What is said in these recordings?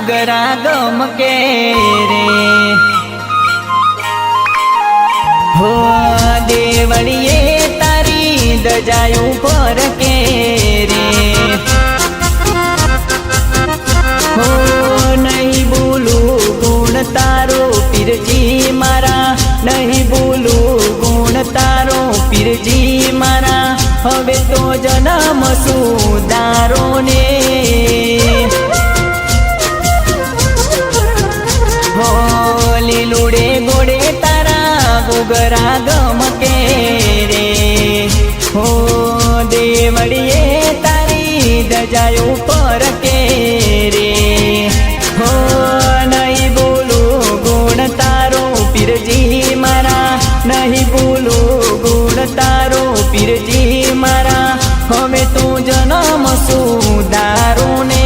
ગુગરા ગમકે રે હો દેવળીએ તારી દજાયું ફરકે રે હો નહીં બોલું ગુણ તારો પીરજી મારા નહીં બોલું ગુણ તારો પીરજી મારા હવે તો જન્મ સુધારો ને હો લીલુડે ગોડે તારા ગુગરા ગમકે રે હો દેવળીએ તારી દજાયું ફરકે રે હો નહીં બોલું ગુણ તારો પીરજી મારા નહીં બોલું ગુણ તારો પીરજી મારા હવે તું જન્મ સુધારો ને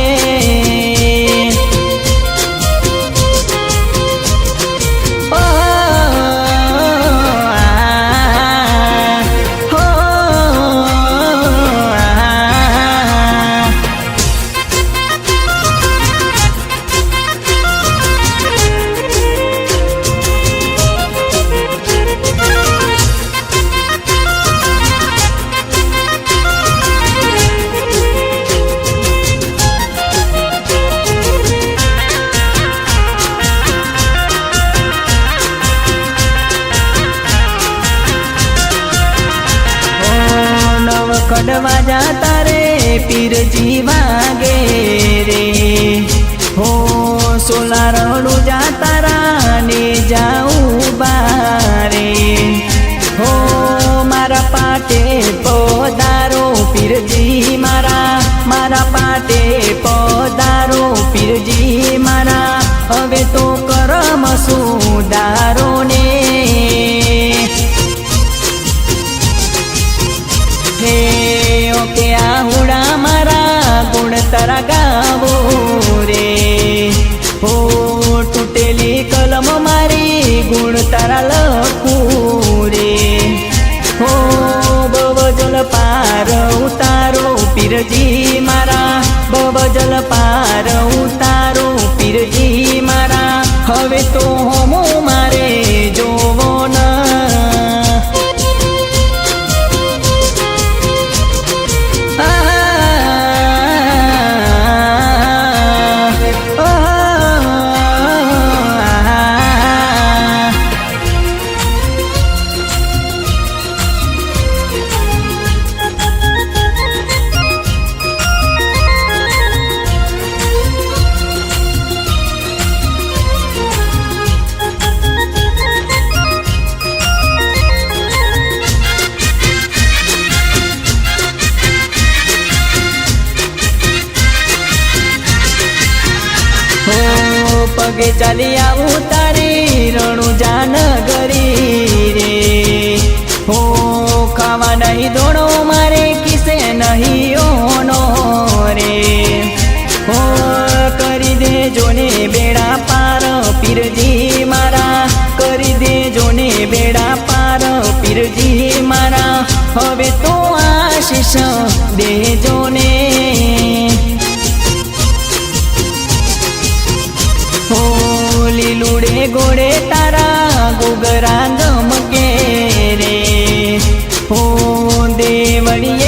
खड़वा जाता रे पीरजी वागे रे हो सोला रणु जाता राने जाऊं बारे हो मारा पाटे पधारो पीरजी मारा पाटे पधारो पीरजी मारा हवे तो करम सुधारो ने हे ओके आहुड़ा मारा गुण तारा गावो रे हो टूटेली कलम मारी गुण तारा लखू रे हो बवजल पार उतारो पीरजी मारा बवजल पार उतारो पीरजी मारा हवे तो होमो मारे जोवो न पगे चली आऊं तारी रणु जान गरी रे हो खावा नहीं दोड़ो मारे किसे नहीं ओनो रे हो करी दे जोने बेड़ा पार पीरजी मारा करी दे जोने बेड़ा पार पीरजी मारा हवे तो आशीष दे जोने લીલુડે ગોડે તારા ગુગરા ગમકે રે હો દેવળી